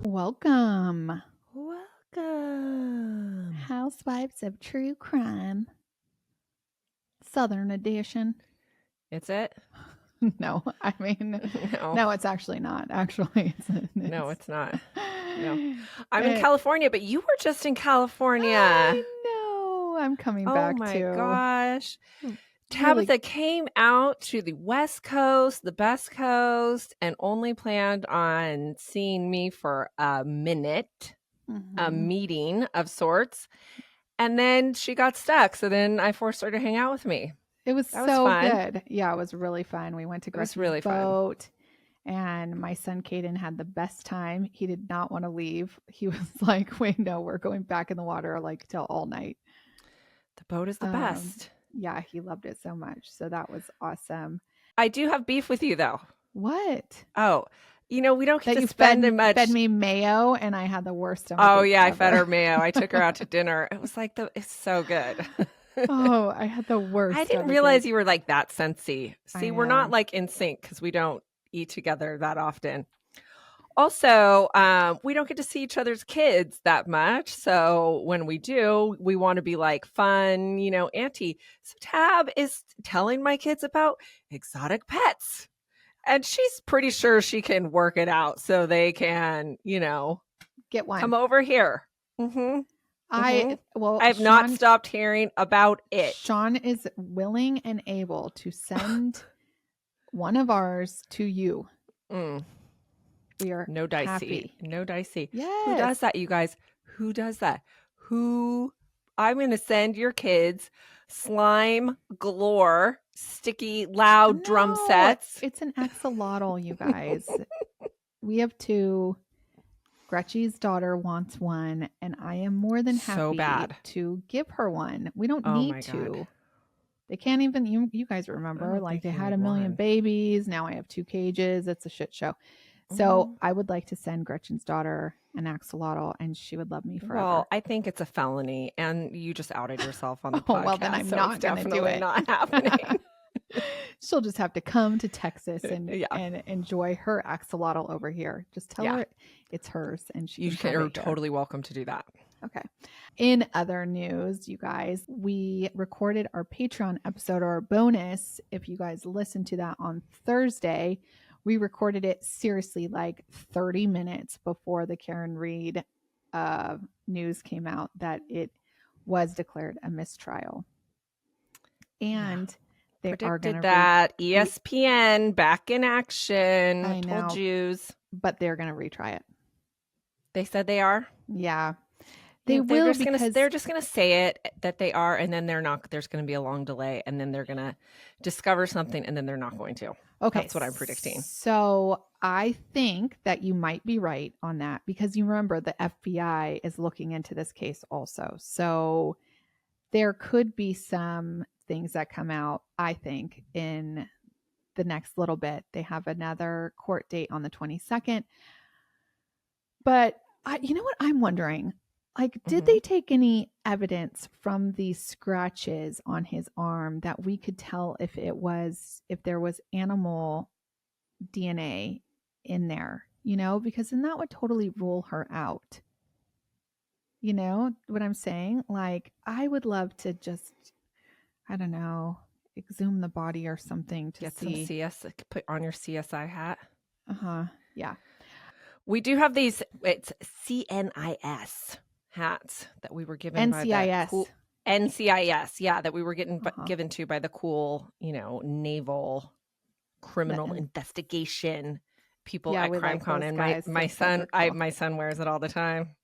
Welcome. Welcome. Housewives of True Crime. Southern edition. It's it? No, I mean, No. no, it's actually not. Actually, No, it's not. No. I'm in California, but you were just in California. I know. I'm coming back Oh my to. gosh. Really? Tabitha came out to the West Coast, the best coast, and only planned on seeing me for a minute, a meeting of sorts. And then she got stuck. So then I forced her to hang out with me. It was so good. Yeah, it was really fun. We went to Gretchen's boat. And my son Caden had the best time. He did not want to leave. He was like, wait, no, we're going back in the water like till all night. The boat is the best. Yeah, he loved it so much. So that was awesome. I do have beef with you though. What? Oh, we don't get that to spend as much. Fed me mayo and I had the worst stomach. Oh yeah, I fed her mayo. I took her out to dinner. It was like it's so good. Oh, I had the worst. I didn't realize you were like that sensey. See, we're not like in sync because we don't eat together that often. Also, we don't get to see each other's kids that much. So when we do, we want to be like fun, auntie. So Tab is telling my kids about exotic pets. And she's pretty sure she can work it out so they can, get one. Come over here. I have not stopped hearing about it. Sean is willing and able to send one of ours to you. We are no dicey. Happy. No dicey. Yes. Who does that, you guys? Who does that? I'm going to send your kids slime galore, sticky, loud drum sets. It's an axolotl, you guys. We have two. Gretchen's daughter wants one, and I am more than happy to give her one. We don't need to. God. They can't even, you guys remember, like they had a million babies. Now I have 2 cages. It's a shit show. So I would like to send Gretchen's daughter an axolotl, and she would love me forever. Well, I think it's a felony, and you just outed yourself on the podcast. Well, then I'm not going to do it. Not happening. She'll just have to come to Texas and enjoy her axolotl over here. Just tell her it's hers, and you're totally welcome to do that. Okay. In other news, you guys, we recorded our Patreon episode, or our bonus. If you guys listened to that on Thursday, we recorded it seriously like 30 minutes before the Karen Reed news came out that it was declared a mistrial. And they predicted that. ESPN back in action. I know. Told yous. But they're going to retry it. They said they are? Yeah. They're just going to say it that they are, and then they're not. There's going to be a long delay, and then they're going to discover something, and then they're not going to. Okay. That's what I'm predicting. So I think that you might be right on that, because you remember the FBI is looking into this case also. So there could be some things that come out, I think, in the next little bit. They have another court date on the 22nd. But you know what I'm wondering? Like, did they take any evidence from these scratches on his arm that we could tell if there was animal DNA in there, because then that would totally rule her out. You know what I'm saying? Like, I would love to just, I don't know, exhume the body or something to get see. Some CS, put on your CSI hat. Yeah. We do have these, it's CNIS hats that we were given NCIS. by the cool, NCIS, that we were given to by the cool, naval criminal investigation people at CrimeCon, and my son wears it all the time.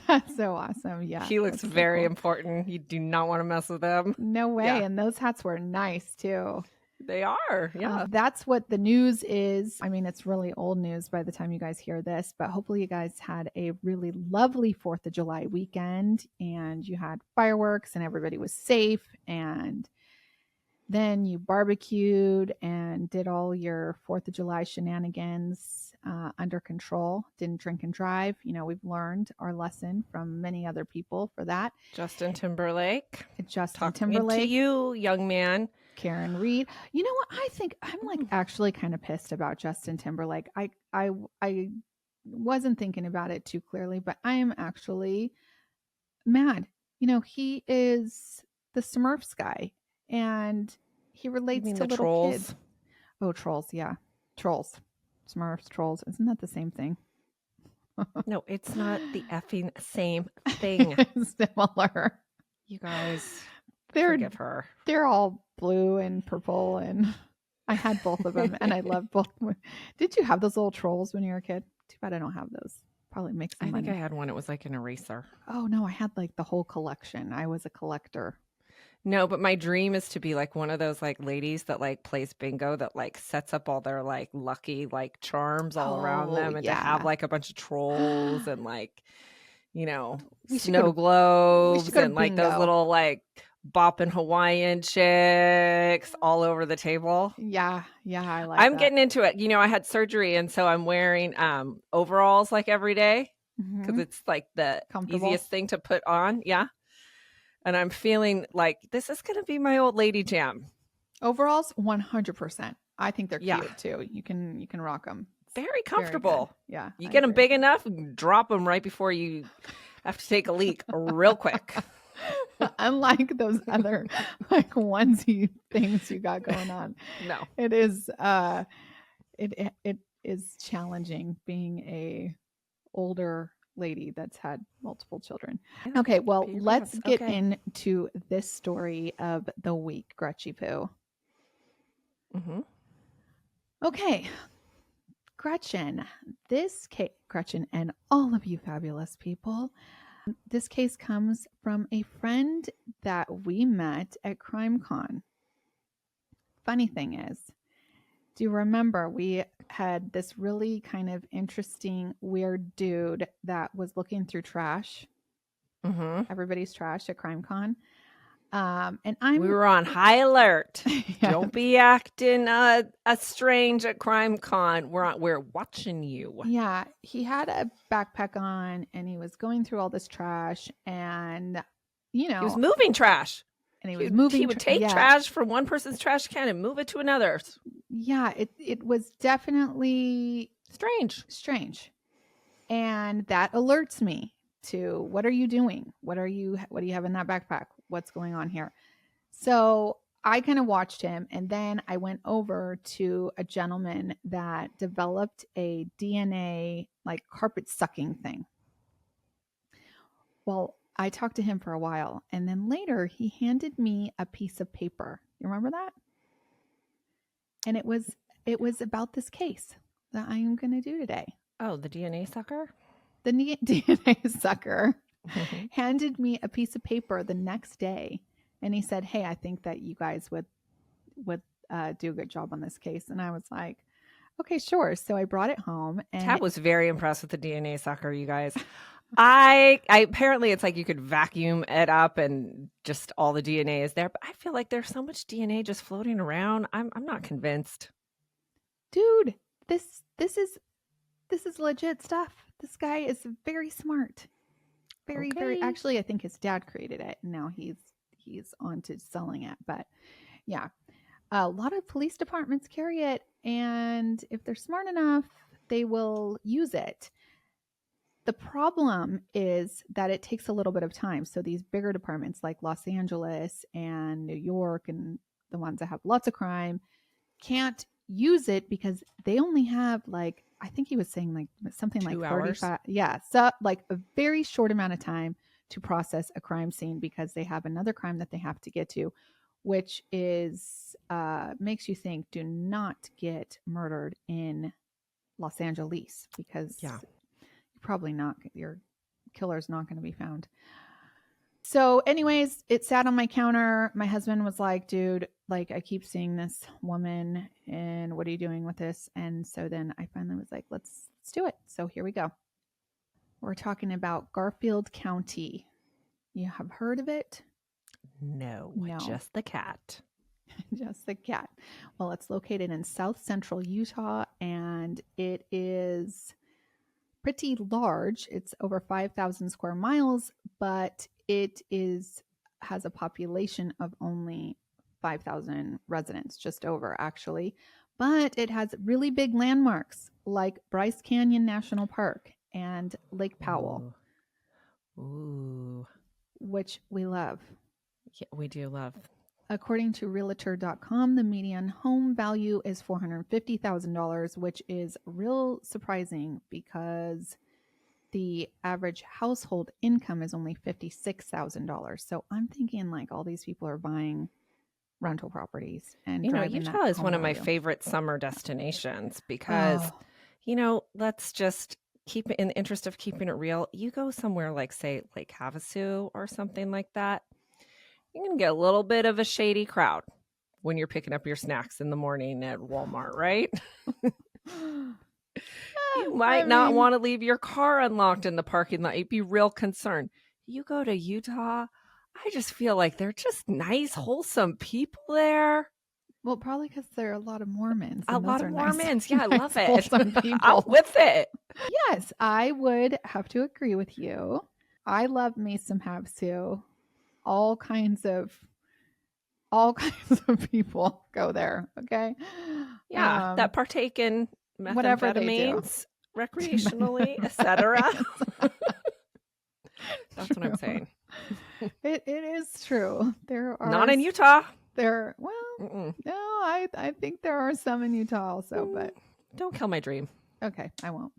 That's so awesome. Yeah, he looks very important. You do not want to mess with them. No way. Yeah. And those hats were nice too. They are. Yeah. That's what the news is. I mean, it's really old news by the time you guys hear this, but hopefully you guys had a really lovely 4th of July weekend, and you had fireworks and everybody was safe, and then you barbecued and did all your 4th of July shenanigans under control. Didn't drink and drive. We've learned our lesson from many other people for that. Justin Timberlake. Talking to you, young man. Karen Reed. You know what? I think I'm like actually kind of pissed about Justin Timberlake. I wasn't thinking about it too clearly, but I am actually mad. He is the Smurfs guy, and he You relates mean to the little kids. trolls? Oh, trolls, yeah. Trolls. Smurfs, trolls. Isn't that the same thing? No, it's not the effing same thing. Similar. You guys, They're forgive her. they're all blue and purple, and I had both of them, and I love both. Did you have those little trolls when you were a kid? Too bad I don't have those. Probably make some I think money. I had one. It was like an eraser. Oh no, I had like the whole collection. I was a collector. No, but my dream is to be like one of those like ladies that like plays bingo that like sets up all their like lucky like charms all around them, and to have Yeah. like a bunch of trolls and like, We should snow go to globes go to and like those bingo. little like bopping Hawaiian chicks all over the table. Yeah, I like I'm that. getting into it. I had surgery, and so I'm wearing overalls like every day because Mhm. it's like the Comfortable. easiest thing to put on. Yeah. And I'm feeling like this is going to be my old lady jam. Overalls, 100%. I think they're Yeah. cute too. You can rock them. Very comfortable. Yeah. You I get them agree. big enough, and drop them right before you have to take a leak real quick. Unlike those other like onesie things you got going on. No. It is it is challenging being a older lady that's had multiple children. Okay, well, let's get into this story of the week, Gretchy Poo. Mm-hmm. Okay, Gretchen, this case, Gretchen and all of you fabulous people, this case comes from a friend that we met at CrimeCon. Funny thing is, do you remember we had this really kind of interesting, weird dude that was looking through trash? Mm-hmm. Everybody's trash at CrimeCon. And we were on high alert. Yes. Don't be acting strange at CrimeCon. We're watching you. Yeah, he had a backpack on, and he was going through all this trash, and he was moving trash. And he was moving. He would take trash from one person's trash can and move it to another's. Yeah, it was definitely strange, and that alerts me to what are you doing? What do you have in that backpack? What's going on here? So I kind of watched him, and then I went over to a gentleman that developed a DNA like carpet sucking thing. Well, I talked to him for a while, and then later he handed me a piece of paper. You remember that? And it was about this case that I am going to do today. Oh, the DNA sucker? The DNA sucker handed me a piece of paper the next day, and he said, "Hey, I think that you guys would do a good job on this case." And I was like, "Okay, sure." So I brought it home, and Tab was very impressed with the DNA sucker, you guys. I apparently it's like you could vacuum it up and just all the DNA is there, but I feel like there's so much DNA just floating around. I'm not convinced. Dude, this is legit stuff. This guy is very smart. Very actually, I think his dad created it, and now he's on to selling it. But yeah, a lot of police departments carry it, and if they're smart enough, they will use it. The problem is that it takes a little bit of time. So these bigger departments like Los Angeles and New York and the ones that have lots of crime can't use it because they only have like, I think he was saying like something like 35. Yeah. So like a very short amount of time to process a crime scene because they have another crime that they have to get to, which is makes you think do not get murdered in Los Angeles because probably not, your killer's not going to be found. So anyways, it sat on my counter. My husband was like, dude, like I keep seeing this woman and what are you doing with this? And so then I finally was like, let's do it. So here we go. We're talking about Garfield County. You have heard of it? No. Just the cat. Just the cat. Well, it's located in south central Utah, and it is pretty large. It's over 5,000 square miles, but it has a population of only 5,000 residents, just over actually. But it has really big landmarks like Bryce Canyon National Park and Lake Powell. Ooh. Which we love. Yeah, we do love. According to Realtor.com, the median home value is $450,000, which is real surprising because the average household income is only $56,000. So I'm thinking like all these people are buying rental properties and driving Utah is one of my value. favorite summer destinations because, let's just keep it in the interest of keeping it real. You go somewhere like, say, Lake Havasu or something like that, you're going to get a little bit of a shady crowd when you're picking up your snacks in the morning at Walmart, right? You might not want to leave your car unlocked in the parking lot. You'd be real concerned. You go to Utah, I just feel like they're just nice, wholesome people there. Well, probably because there are a lot of Mormons. A lot of Mormons. Nice, yeah, I love it. People. I'm with it. Yes, I would have to agree with you. I love me some Havasu. All kinds of people go there. Okay. Yeah, that partake in methamphetamines recreationally, etc. That's what I'm saying. It is true. There are not in Utah. No, I think there are some in Utah also, but don't kill my dream. Okay, I won't.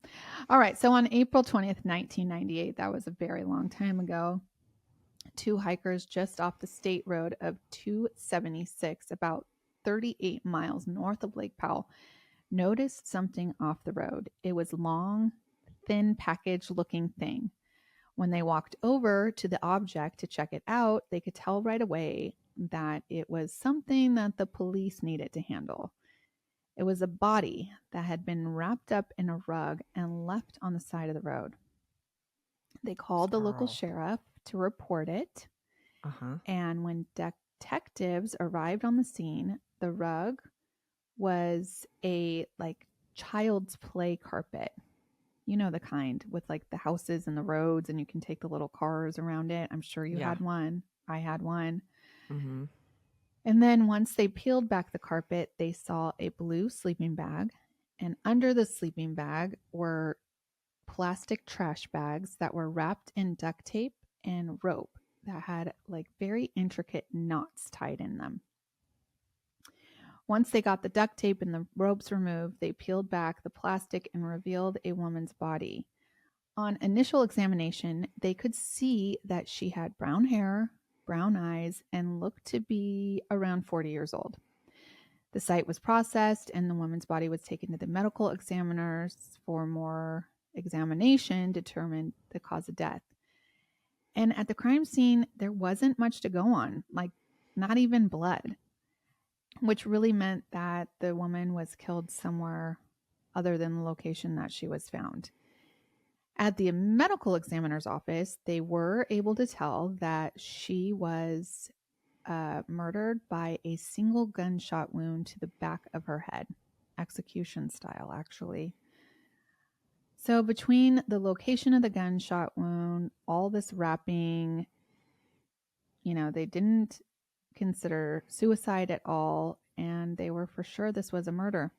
All right. So on April 20th, 1998, that was a very long time ago. 2 hikers just off the state road of 276, about 38 miles north of Lake Powell, noticed something off the road. It was long, thin package-looking thing. When they walked over to the object to check it out, they could tell right away that it was something that the police needed to handle. It was a body that had been wrapped up in a rug and left on the side of the road. They called the local sheriff to report it. And when detectives arrived on the scene, the rug was a child's play carpet. You know, the kind with the houses and the roads, and you can take the little cars around it. I'm sure you had one. I had one. Mm-hmm. And then once they peeled back the carpet, they saw a blue sleeping bag. And under the sleeping bag were plastic trash bags that were wrapped in duct tape and rope that had very intricate knots tied in them. Once they got the duct tape and the ropes removed, they peeled back the plastic and revealed a woman's body. On initial examination, they could see that she had brown hair, brown eyes, and looked to be around 40 years old. The site was processed and the woman's body was taken to the medical examiners for more examination, determined the cause of death. And at the crime scene, there wasn't much to go on, not even blood, which really meant that the woman was killed somewhere other than the location that she was found. At the medical examiner's office, they were able to tell that she was murdered by a single gunshot wound to the back of her head, execution style, actually. So between the location of the gunshot wound, all this wrapping, they didn't consider suicide at all, and they were for sure this was a murder.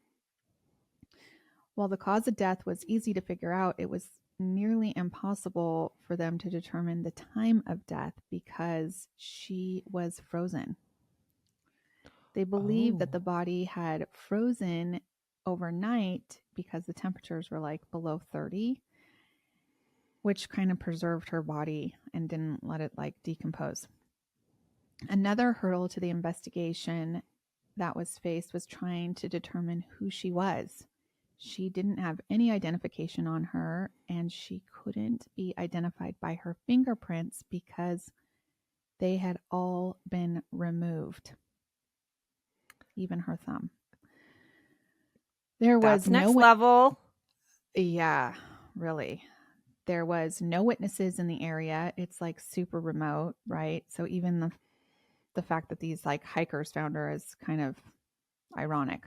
While the cause of death was easy to figure out, it was nearly impossible for them to determine the time of death because she was frozen. They believe that the body had frozen overnight because the temperatures were below 30, which kind of preserved her body and didn't let it decompose. Another hurdle to the investigation that was faced was trying to determine who she was. She didn't have any identification on her, and she couldn't be identified by her fingerprints because they had all been removed, even her thumb. That's next level. Yeah, really. There was no witnesses in the area. It's super remote, right? So even the fact that these hikers found her is kind of ironic.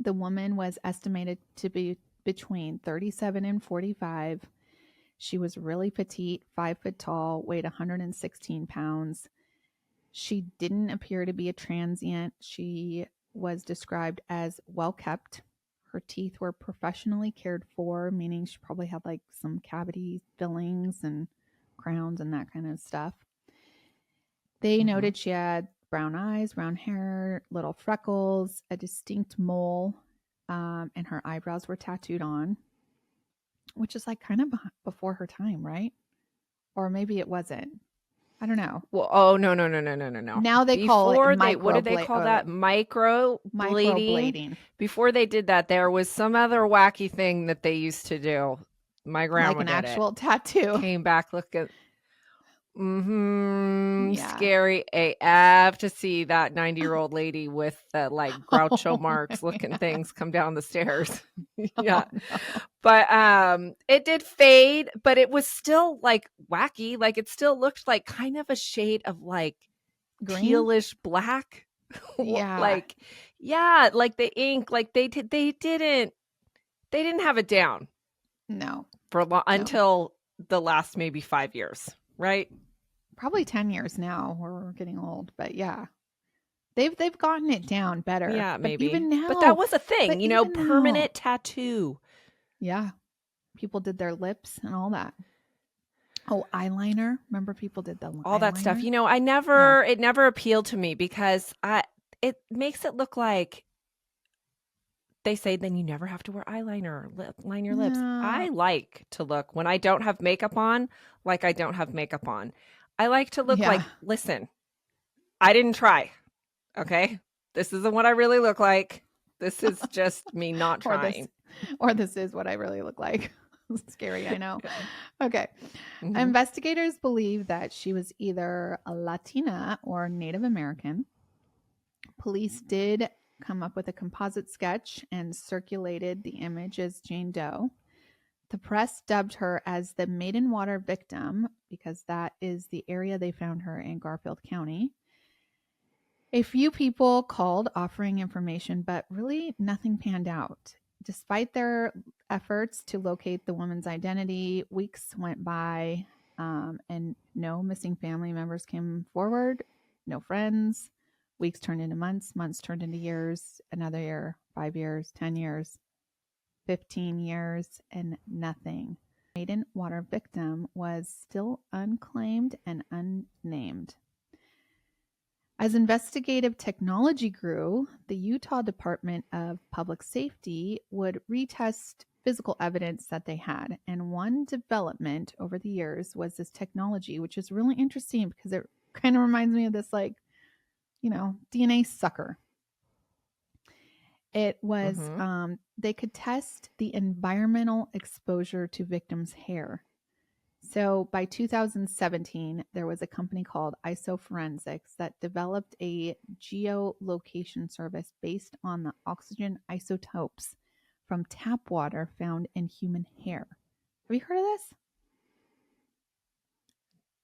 The woman was estimated to be between 37 and 45. She was really petite, 5 foot tall, weighed 116 pounds. She didn't appear to be a transient. She was described as well kept. Her teeth were professionally cared for, meaning she probably had like some cavity fillings and crowns and that kind of stuff. They noted she had brown eyes, brown hair, little freckles, a distinct mole, and her eyebrows were tattooed on, which is like kind of before her time, right? Or maybe it wasn't. I don't know. Well, oh, no. Now they call it what did they call that? microblading. Before they did that, there was some other wacky thing that they used to do. My grandma like an actual tattoo. Came back looking. Scary AF to see that 90-year-old lady with the like Groucho Marx looking things come down the stairs. Yeah. Oh, no. But it did fade, but it was still like wacky. Like it still looked like kind of a shade of like green? Tealish black. Yeah. like the ink, like they didn't have it down. No. Until the last maybe 5 years, right? Probably 10 years now. We're getting old, but yeah. They've gotten it down better. Yeah, maybe. But even now. But that was a thing, permanent tattoo. Yeah. People did their lips and all that. Oh, eyeliner. Remember people did all that stuff. It never appealed to me because it makes it look like they say then you never have to wear eyeliner or line your lips. I like to look when I don't have makeup on, like I don't have makeup on. I like to look like, listen, I didn't try. Okay. This isn't what I really look like. This is just me not trying. Or this is what I really look like. Scary, I know. Okay. Mm-hmm. Investigators believe that she was either a Latina or Native American. Police did come up with a composite sketch and circulated the image as Jane Doe. The press dubbed her as the Maiden Water victim because that is the area they found her in Garfield County. A few people called offering information, but really nothing panned out. Despite their efforts to locate the woman's identity, weeks went by and no missing family members came forward, no friends. Weeks turned into months, months turned into years, another year, 5 years, 10 years, 15 years, and nothing. Maiden Water victim was still unclaimed and unnamed. As investigative technology grew, the Utah Department of Public Safety would retest physical evidence that they had. And one development over the years was this technology, which is really interesting because it kind of reminds me of this, like, DNA sucker. It was, they could test the environmental exposure to victims' hair. So by 2017, there was a company called Isoforensics that developed a geolocation service based on the oxygen isotopes from tap water found in human hair. Have you heard of this?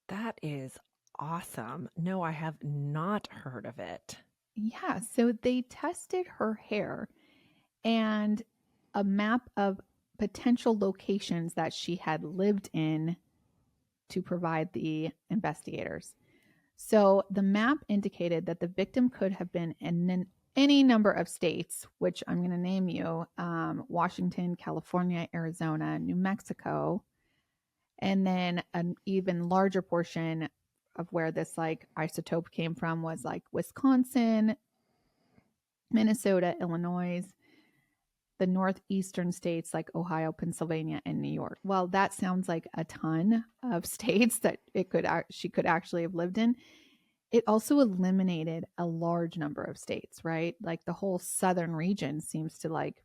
That is awesome. No, I have not heard of it. Yeah, so they tested her hair and a map of potential locations that she had lived in to provide the investigators. So the map indicated that the victim could have been in any number of states, which I'm going to name you, Washington, California, Arizona, New Mexico, and then an even larger portion of where this like isotope came from was like Wisconsin, Minnesota, Illinois, the northeastern states like Ohio, Pennsylvania, and New York. Well, that sounds like a ton of states that she could actually have lived in. It also eliminated a large number of states, right? Like the whole southern region seems to like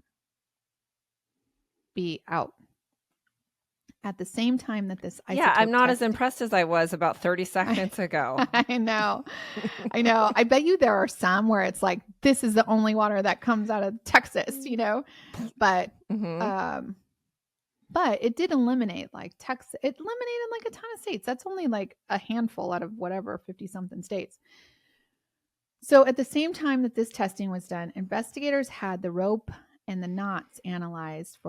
be out. At the same time that this isotope I'm not as impressed as I was about 30 seconds ago. I know. I bet you there are some where it's like, this is the only water that comes out of Texas, but but it did eliminate like Texas. It eliminated like a ton of states. That's only like a handful out of whatever, 50 something states. So at the same time that this testing was done, investigators had the rope and the knots analyzed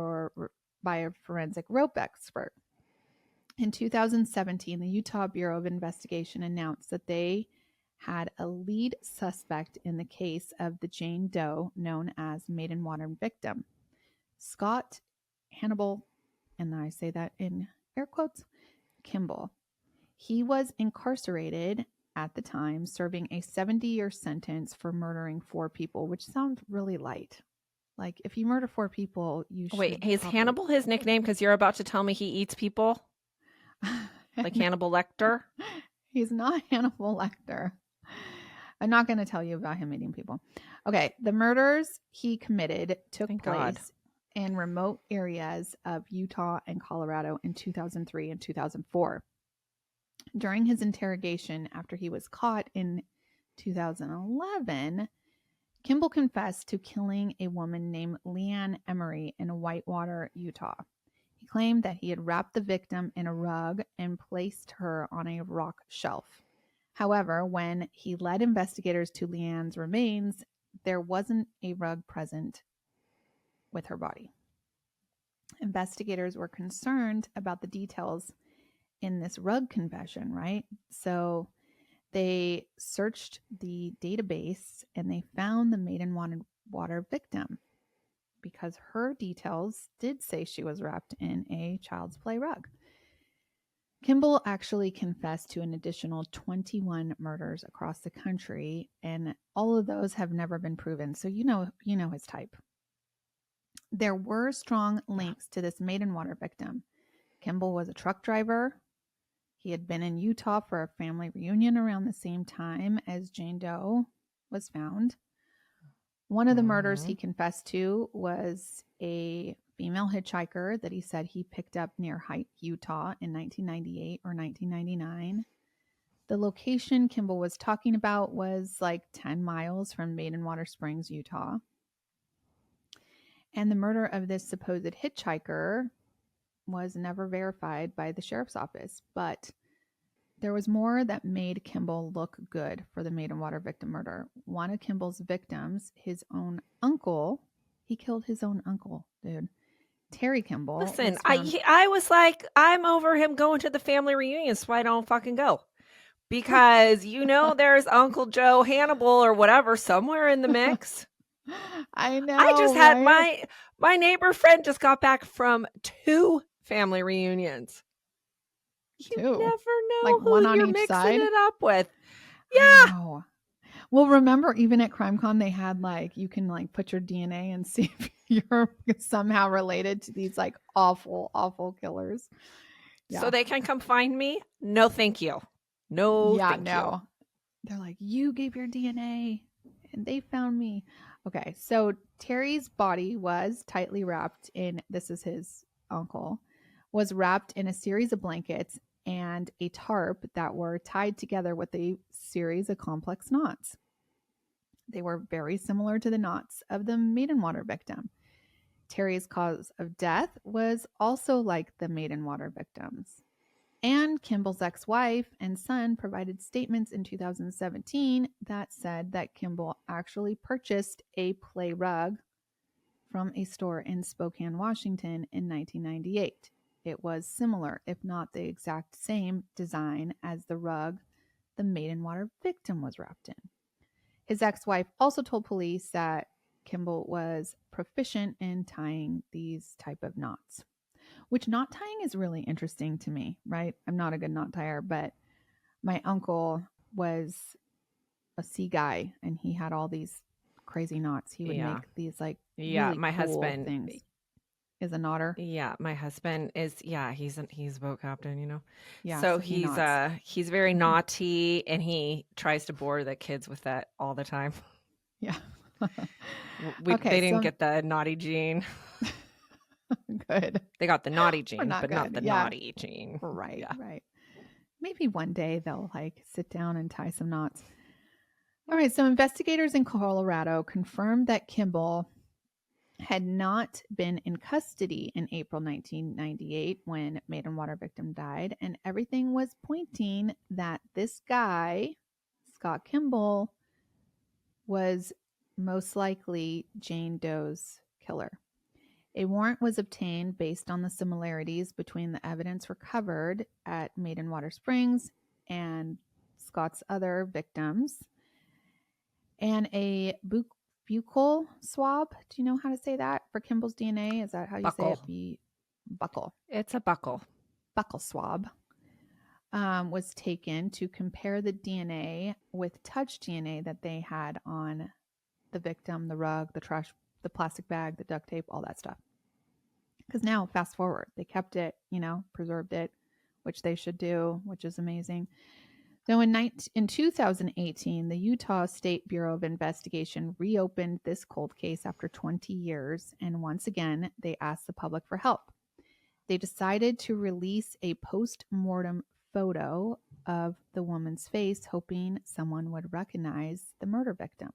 by a forensic rope expert. In 2017, the Utah Bureau of Investigation announced that they had a lead suspect in the case of the Jane Doe known as Maidenwater victim, Scott Hannibal, and I say that in air quotes, Kimball. He was incarcerated at the time, serving a 70-year sentence for murdering 4 people, which sounds really light. Like, if you murder 4 people, you should... Wait, is Hannibal his nickname? Because you're about to tell me he eats people? Like Hannibal Lecter? He's not Hannibal Lecter. I'm not going to tell you about him eating people. Okay, the murders he committed took place in remote areas of Utah and Colorado in 2003 and 2004. During his interrogation after he was caught in 2011, Kimball confessed to killing a woman named Leanne Emery in Whitewater, Utah. He claimed that he had wrapped the victim in a rug and placed her on a rock shelf. However, when he led investigators to Leanne's remains, there wasn't a rug present with her body. Investigators were concerned about the details in this rug confession, right? So they searched the database and they found the Maidenwater victim because her details did say she was wrapped in a child's play rug. Kimball actually confessed to an additional 21 murders across the country, and all of those have never been proven. So you know his type. There were strong links to this Maidenwater victim. Kimball was a truck driver. He had been in Utah for a family reunion around the same time as Jane Doe was found. One of the murders he confessed to was a female hitchhiker that he said he picked up near Hite, Utah in 1998 or 1999. The location Kimball was talking about was like 10 miles from Maidenwater Springs, Utah. And the murder of this supposed hitchhiker was never verified by the sheriff's office, but there was more that made Kimball look good for the Maidenwater victim murder. One of Kimball's victims, his own uncle, he killed his own uncle, dude. Terry Kimball. Listen, I was like, I'm over him going to the family reunion, so I don't fucking go. Because there's Uncle Joe Hannibal or whatever somewhere in the mix. I know. I just had my neighbor friend just got back from 2 family reunions. You never know like who you're mixing side? It up with. Yeah. Well, remember, even at CrimeCon, they had you can put your DNA and see if you're somehow related to these awful, awful killers. Yeah. So they can come find me? No, thank you. No, thank you. They're like, you gave your DNA and they found me. Okay, so Terry's body was tightly wrapped in, this is his uncle, was wrapped in a series of blankets and a tarp that were tied together with a series of complex knots. They were very similar to the knots of the Maidenwater victim. Terry's cause of death was also like the Maidenwater victims. And Kimball's ex-wife and son provided statements in 2017 that said that Kimball actually purchased a play rug from a store in Spokane, Washington in 1998. It was similar, if not the exact same design as the rug the Maidenwater victim was wrapped in. His ex-wife also told police that Kimball was proficient in tying these type of knots. Which knot tying is really interesting to me, right? I'm not a good knot tier, but my uncle was a sea guy and he had all these crazy knots. He would make these really my cool husband things. Is a knotter. Yeah, my husband is he's a boat captain, Yeah. So he's very naughty and he tries to bore the kids with that all the time. Yeah. They didn't get the naughty gene. Good. They got the naughty gene, but not the naughty gene. Right, yeah. Right. Maybe one day they'll sit down and tie some knots. All right, so investigators in Colorado confirmed that Kimball had not been in custody in April 1998 when Maidenwater victim died, and everything was pointing that this guy, Scott Kimball, was most likely Jane Doe's killer. A warrant was obtained based on the similarities between the evidence recovered at Maiden Water Springs and Scott's other victims. And a buccal swab. Do you know how to say that for Kimball's DNA? Is that how you say it? Buccal. It's a buccal. Buccal swab was taken to compare the DNA with touch DNA that they had on the victim, the rug, the trash, the plastic bag, the duct tape, all that stuff. Because now, fast forward, they kept it, preserved it, which they should do, which is amazing. So in 2018, the Utah State Bureau of Investigation reopened this cold case after 20 years, and once again, they asked the public for help. They decided to release a post-mortem photo of the woman's face, hoping someone would recognize the murder victim.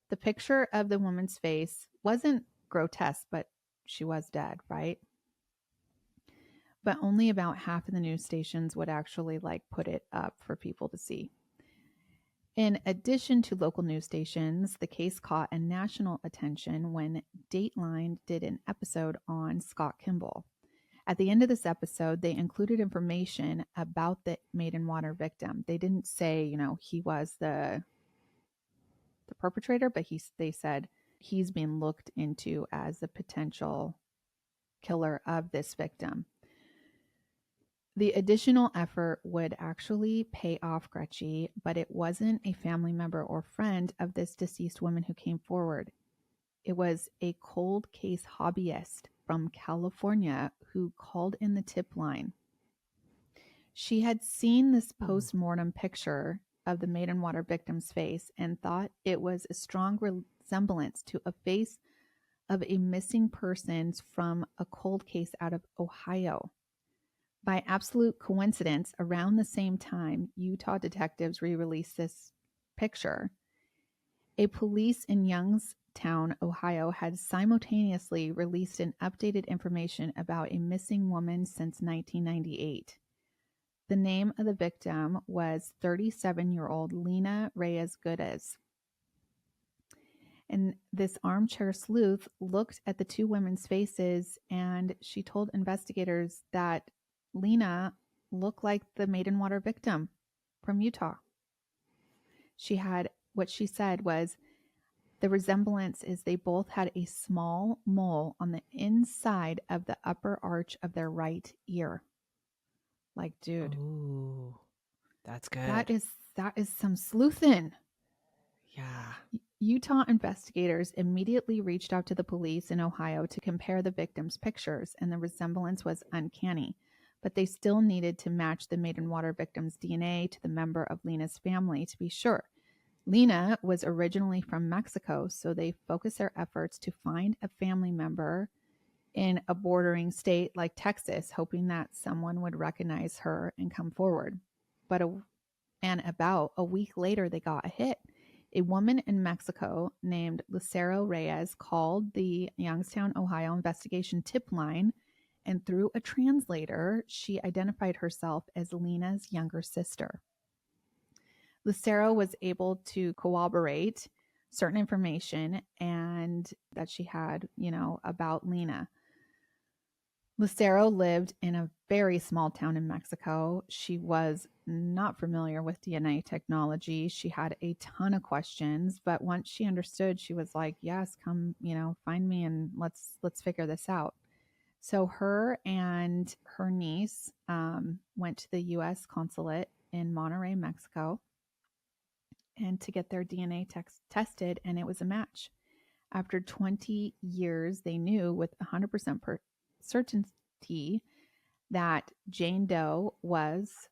The picture of the woman's face wasn't grotesque, but she was dead, right? But only about half of the news stations would actually put it up for people to see. In addition to local news stations, the case caught a national attention when Dateline did an episode on Scott Kimball. At the end of this episode, they included information about the Maiden Water victim. They didn't say, he was the perpetrator, but they said he's being looked into as the potential killer of this victim. The additional effort would actually pay off Gretchen, but it wasn't a family member or friend of this deceased woman who came forward. It was a cold case hobbyist from California who called in the tip line. She had seen this post-mortem picture of the Maiden Water victim's face and thought it was a strong resemblance to a face of a missing person from a cold case out of Ohio. By absolute coincidence, around the same time Utah detectives re-released this picture, a police in Youngstown, Ohio, had simultaneously released an updated information about a missing woman since 1998. The name of the victim was 37-year-old Lina Reyes Geddes. And this armchair sleuth looked at the two women's faces, and she told investigators that Lina looked like the Maiden Water victim from Utah. What she said was, the resemblance is they both had a small mole on the inside of the upper arch of their right ear. Dude. Ooh, that's good. That is some sleuthing. Yeah. Utah investigators immediately reached out to the police in Ohio to compare the victims' pictures, and the resemblance was uncanny. But they still needed to match the Maiden Water victim's DNA to the member of Lina's family to be sure. Lina was originally from Mexico, so they focused their efforts to find a family member in a bordering state like Texas, hoping that someone would recognize her and come forward. About a week later, they got a hit. A woman in Mexico named Lina Reyes called the Youngstown, Ohio investigation tip line, and through a translator, she identified herself as Lina's younger sister. Lina was able to corroborate certain information and that she had, about Lina. Lucero lived in a very small town in Mexico. She was not familiar with DNA technology. She had a ton of questions, but once she understood, she was like, yes, come, find me and let's figure this out. So her and her niece went to the U.S. consulate in Monterrey, Mexico, and to get their DNA tested, and it was a match. After 20 years, they knew with 100% certainty that Jane Doe was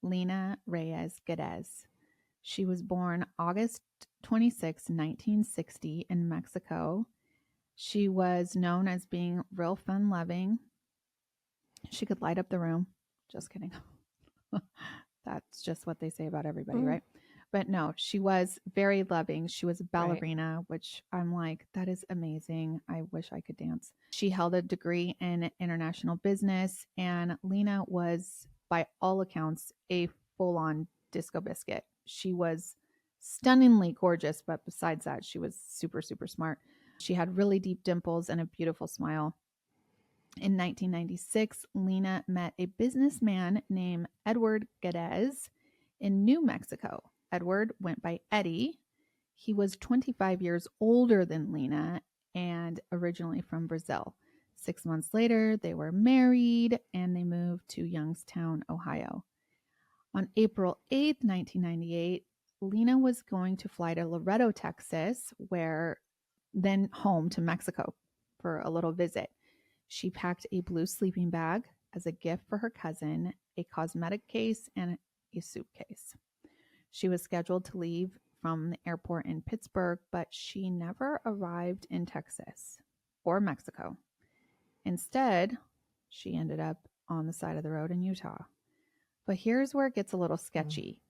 Lina Reyes Geddes. She was born August 26, 1960 in Mexico. She was known as being real fun-loving. She could light up the room. Just kidding. That's just what they say about everybody, right? But no, she was very loving. She was a ballerina, right, which I'm like, that is amazing. I wish I could dance. She held a degree in international business, and Lina was, by all accounts, a full-on disco biscuit. She was stunningly gorgeous, but besides that, she was super, super smart. She had really deep dimples and a beautiful smile. In 1996, Lina met a businessman named Edward Geddes in New Mexico. Edward went by Eddie. He was 25 years older than Lina and originally from Brazil. 6 months later, they were married and they moved to Youngstown, Ohio. On April 8th, 1998, Lina was going to fly to Laredo, Texas, then home to Mexico for a little visit. She packed a blue sleeping bag as a gift for her cousin, a cosmetic case, and a suitcase. She was scheduled to leave from the airport in Pittsburgh, but she never arrived in Texas or Mexico. Instead, she ended up on the side of the road in Utah. But here's where it gets a little sketchy.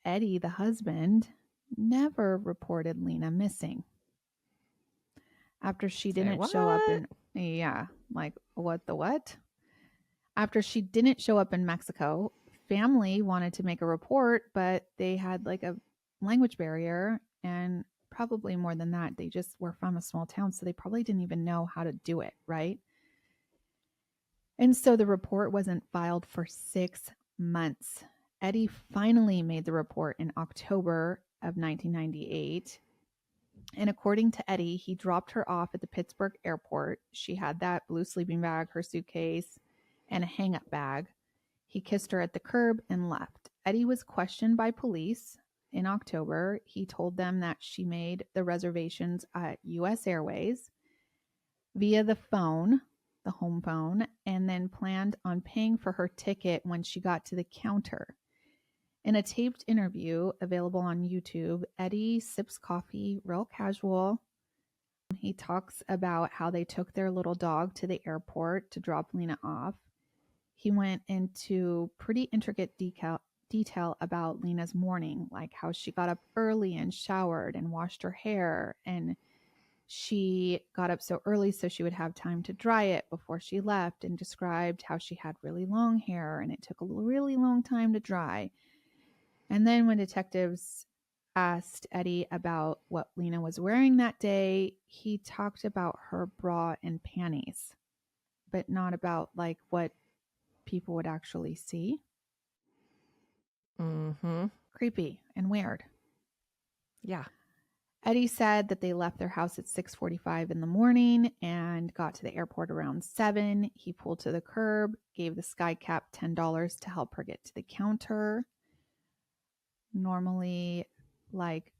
Eddie, the husband, never reported Lina missing. After she didn't show up in... Yeah, like, what? After she didn't show up in Mexico, family wanted to make a report, but they had like a language barrier, and probably more than that, they just were from a small town, so they probably didn't even know how to do it, right? And so the report wasn't filed for 6 months. Eddie finally made the report in October of 1998. And according to Eddie, he dropped her off at the Pittsburgh airport. She had that blue sleeping bag, her suitcase, and a hang-up bag. He kissed her at the curb and left. Eddie was questioned by police in October. He told them that she made the reservations at U.S. Airways via the phone, the home phone, and then planned on paying for her ticket when she got to the counter. In a taped interview available on YouTube, Eddie sips coffee real casual. He talks about how they took their little dog to the airport to drop Lina off. He went into pretty intricate detail about Lina's morning, like how she got up early and showered and washed her hair, and she got up so early so she would have time to dry it before she left, and described how she had really long hair and it took a really long time to dry. And then when detectives asked Eddie about what Lina was wearing that day, he talked about her bra and panties, but not about like what people would actually see. Creepy and weird. Yeah. Eddie said that they left their house at 6:45 in the morning and got to the airport around 7. He pulled to the curb, gave the skycap $10 to help her get to the counter. Normally, like,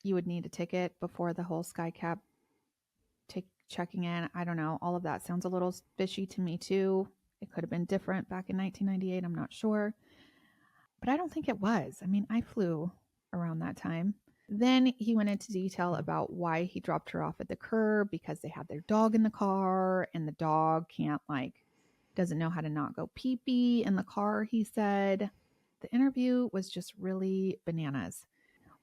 you would need a ticket before the whole skycap checking in. I don't know. All of that sounds a little fishy to me too. It could have been different back in 1998. I'm not sure. But I don't think it was. I mean, I flew around that time. Then he went into detail about why he dropped her off at the curb, because they had their dog in the car and the dog doesn't know how to not go pee-pee in the car, he said. The interview was just really bananas.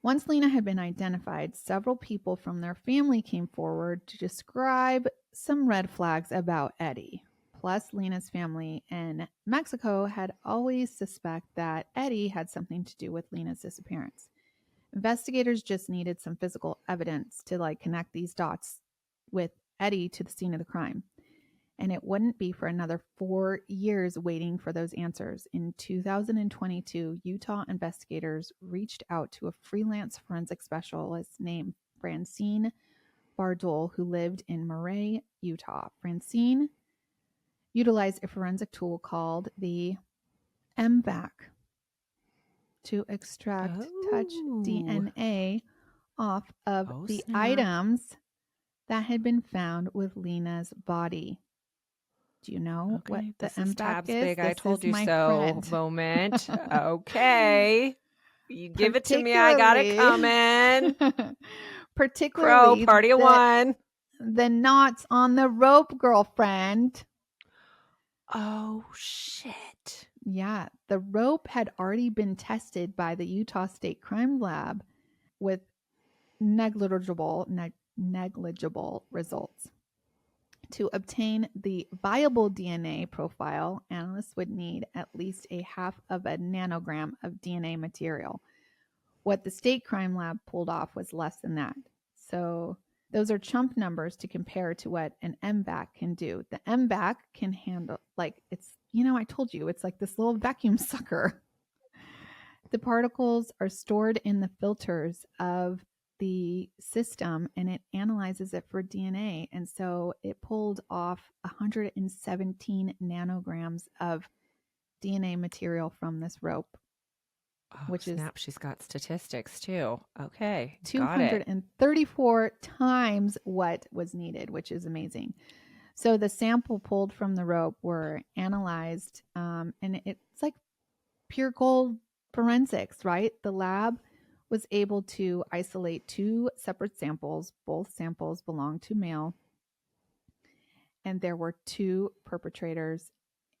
Once Lina had been identified, several people from their family came forward to describe some red flags about Eddie. Plus, Lina's family in Mexico had always suspected that Eddie had something to do with Lina's disappearance. Investigators just needed some physical evidence to connect these dots with Eddie to the scene of the crime. And it wouldn't be for another 4 years waiting for those answers. In 2022, Utah investigators reached out to a freelance forensic specialist named Francine Bardol, who lived in Murray, Utah. Francine utilized a forensic tool called the MVAC to extract touch DNA off of the items that had been found with Lina's body. Do you know what the MVAC is? Big. I told you so moment. Okay. You give it to me. I got it coming. Particularly party of one. The knots on the rope, girlfriend. Oh, shit. Yeah. The rope had already been tested by the Utah State Crime Lab with negligible results. To obtain the viable DNA profile, analysts would need at least a half of a nanogram of DNA material. What the State Crime Lab pulled off was less than that. So those are chump numbers to compare to what an MVAC can do. The MVAC can handle, I told you, it's like this little vacuum sucker The particles are stored in the filters of the system, and it analyzes it for DNA. And so it pulled off 117 nanograms of DNA material from this rope. Oh, which snap. She's got statistics too. Okay. is Got it. 234 times what was needed, which is amazing. So the sample pulled from the rope were analyzed, and it's like pure gold forensics, right? The lab was able to isolate 2 separate samples. Both samples belonged to male, and there were 2 perpetrators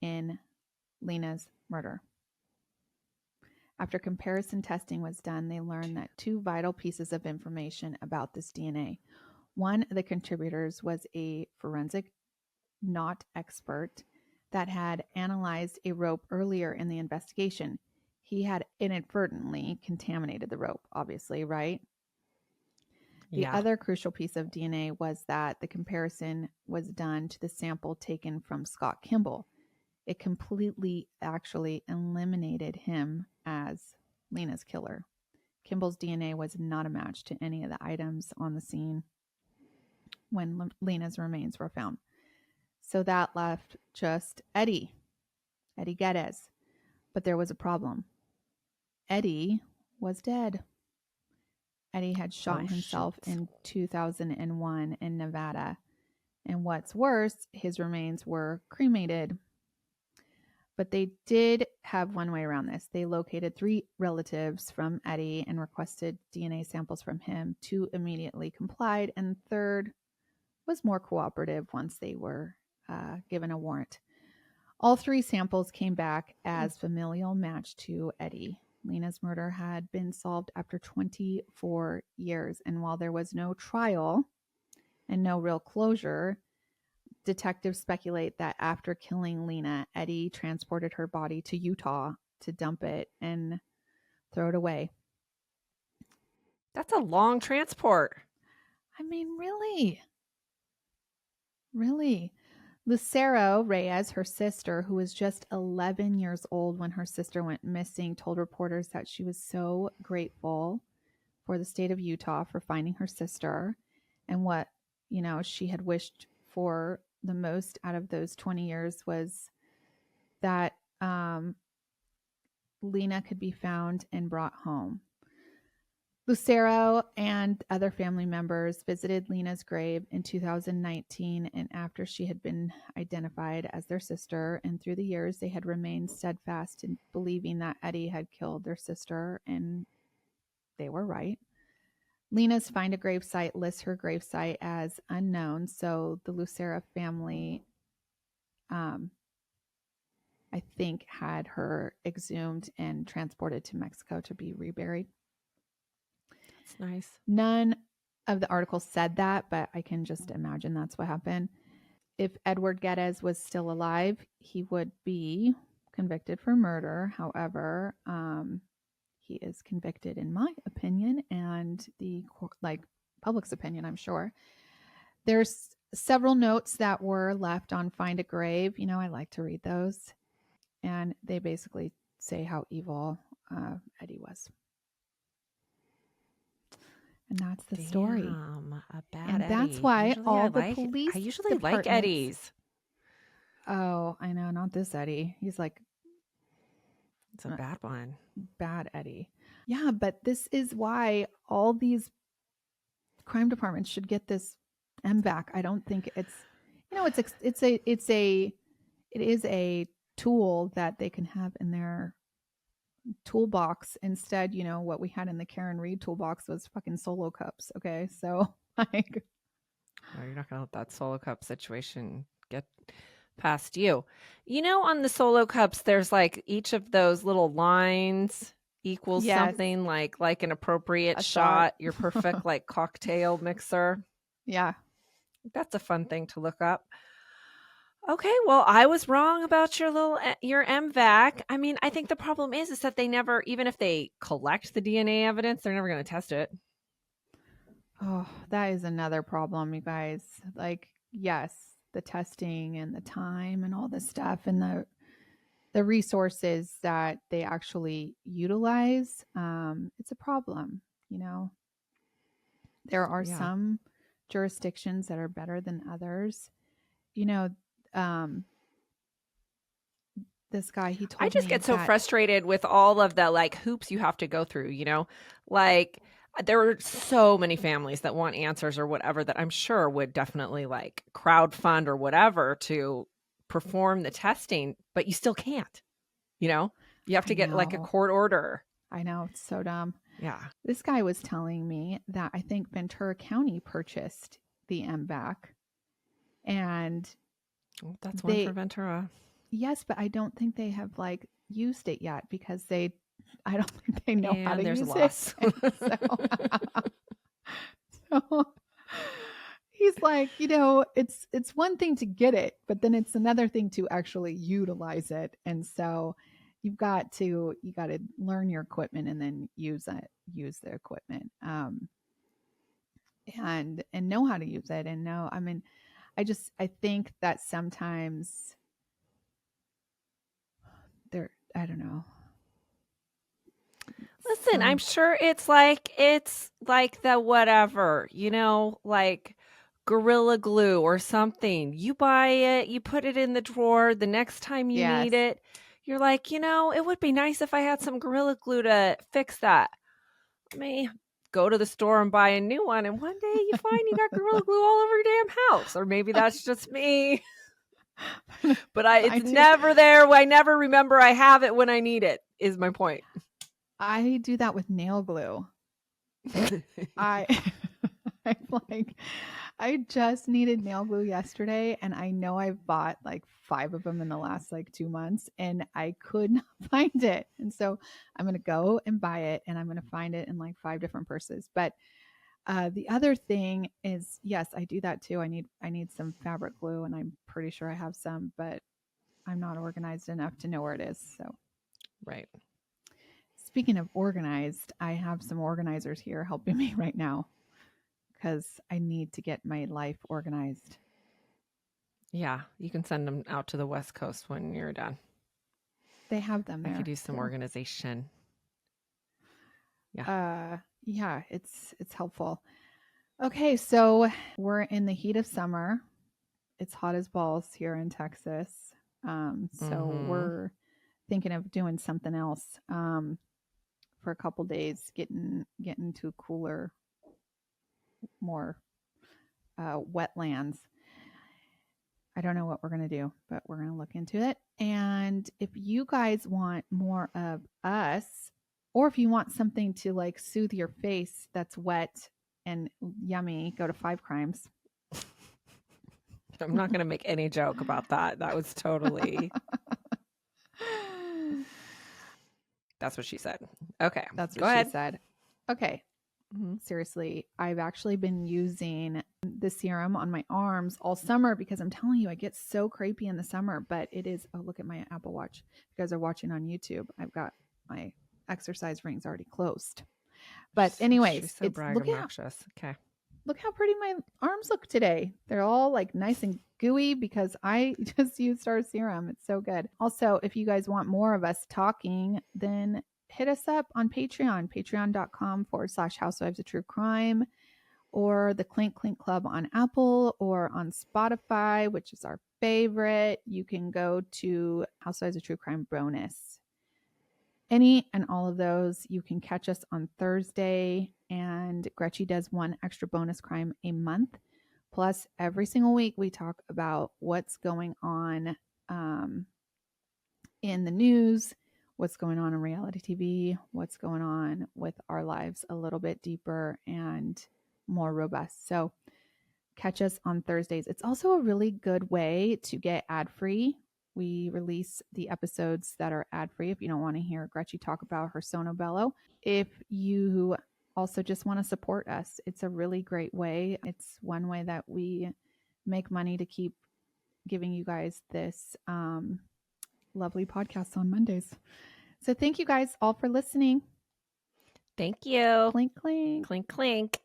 in Lina's murder. After comparison testing was done, they learned that 2 vital pieces of information about this DNA. One of the contributors was a forensic not expert that had analyzed a rope earlier in the investigation. He had inadvertently contaminated the rope, obviously, right? The other crucial piece of DNA was that the comparison was done to the sample taken from Scott Kimball. It completely actually eliminated him as Lina's killer. Kimball's DNA was not a match to any of the items on the scene when Lina's remains were found. So that left just Eddie Geddes. But there was a problem. Eddie was dead. Eddie had shot himself in 2001 in Nevada. And what's worse, his remains were cremated. But they did have one way around this. They located 3 relatives from Eddie and requested DNA samples from him. 2 immediately complied, and the third was more cooperative once they were given a warrant. All 3 samples came back as familial match to Eddie. Lina's murder had been solved after 24 years, and while there was no trial and no real closure, detectives speculate that after killing Lina, Eddie transported her body to Utah to dump it and throw it away. That's a long transport. I mean, really? Really? Lina Reyes, her sister, who was just 11 years old when her sister went missing, told reporters that she was so grateful for the state of Utah for finding her sister, and what, she had wished for the most out of those 20 years was that Lina could be found and brought home. Lucero and other family members visited Lina's grave in 2019, and after she had been identified as their sister, and through the years, they had remained steadfast in believing that Eddie had killed their sister, and they were right. Lina's Find a Gravesite lists her gravesite as unknown, so the Lucero family, I think, had her exhumed and transported to Mexico to be reburied. That's nice. None of the articles said that, but I can just imagine that's what happened. If Edward Geddes was still alive, he would be convicted for murder. However, he is convicted, in my opinion, and the public's opinion, I'm sure. There's several notes that were left on Find a Grave. I like to read those, and they basically say how evil Eddie was. And that's the story. A bad and Eddie. That's why police. I usually like Eddies. Oh, I know. Not this Eddie. He's like. It's a bad one. Bad Eddie. Yeah, but this is why all these crime departments should get this MVAC. I don't think it's. It is a tool that they can have in their toolbox. Instead, what we had in the Karen Reed toolbox was fucking Solo cups. Okay, so like, no, you're not gonna let that Solo cup situation get past you. On the Solo cups, there's like each of those little lines equals something like an appropriate shot. Your perfect like cocktail mixer. Yeah, that's a fun thing to look up. Okay, well, I was wrong about your MVAC. I mean, I think the problem is that they never, even if they collect the DNA evidence, they're never going to test it. Oh, that is another problem, you guys. Like, yes, the testing and the time and all this stuff and the resources that they actually utilize, it's a problem. There are some jurisdictions that are better than others. This guy, he told me I just get so frustrated with all of the like hoops you have to go through, like there are so many families that want answers or whatever that I'm sure would definitely like crowdfund or whatever to perform the testing, but you still can't, you have to get like a court order. I know, it's so dumb. Yeah. This guy was telling me that I think Ventura County purchased the MVAC, and that's one for Ventura. Yes, but I don't think they have like used it yet because I don't think they know how to use it. So he's like, it's one thing to get it, but then it's another thing to actually utilize it. And so you got to learn your equipment and then use the equipment, and know how to use it. And I think that sometimes I don't know. Listen, I'm sure it's like the whatever, like Gorilla Glue or something. You buy it, you put it in the drawer. The next time you need it, you're like, it would be nice if I had some Gorilla Glue to fix that. Let me go to the store and buy a new one, and one day you find you got Gorilla Glue all over your damn house. Or maybe that's just me. But it's never there. I never remember I have it when I need it, is my point. I do that with nail glue. I'm like, I just needed nail glue yesterday, and I know I've bought like 5 of them in the last like 2 months, and I could not find it. And so I'm going to go and buy it, and I'm going to find it in like 5 different purses. But the other thing is, yes, I do that too. I need some fabric glue, and I'm pretty sure I have some, but I'm not organized enough to know where it is. So, right. Speaking of organized, I have some organizers here helping me right now because I need to get my life organized. Yeah, you can send them out to the West Coast when you're done. They have them there. I could use some organization. Yeah. Yeah, it's helpful. Okay, so we're in the heat of summer. It's hot as balls here in Texas. So we're thinking of doing something else for a couple days, getting to cooler, more wetlands. I don't know what we're going to do, but we're going to look into it. And if you guys want more of us, or if you want something to like soothe your face that's wet and yummy, go to 5 Crimes. I'm not going to make any joke about that. That was totally... That's what she said. Okay. That's what she said. Okay. Seriously, I've actually been using the serum on my arms all summer because I'm telling you, I get so crepey in the summer, but it is, look at my Apple Watch. If you guys are watching on YouTube, I've got my exercise rings already closed. But anyways, she's so obnoxious. Okay. Look how pretty my arms look today. They're all like nice and gooey because I just used our serum. It's so good. Also, if you guys want more of us talking, then hit us up on Patreon, patreon.com/Housewives of True Crime, or the Clink Clink Club on Apple or on Spotify, which is our favorite. You can go to Housewives of True Crime bonus. Any and all of those, you can catch us on Thursday, and Gretchen does one extra bonus crime a month. Plus, every single week we talk about what's going on in the news, what's going on in reality TV, what's going on with our lives a little bit deeper and more robust. So catch us on Thursdays. It's also a really good way to get ad-free. We release the episodes that are ad-free if you don't want to hear Gretchen talk about her Sono Bello. If you also just want to support us, it's a really great way. It's one way that we make money to keep giving you guys this lovely podcast on Mondays. So thank you guys all for listening. Thank you. Clink, clink. Clink, clink.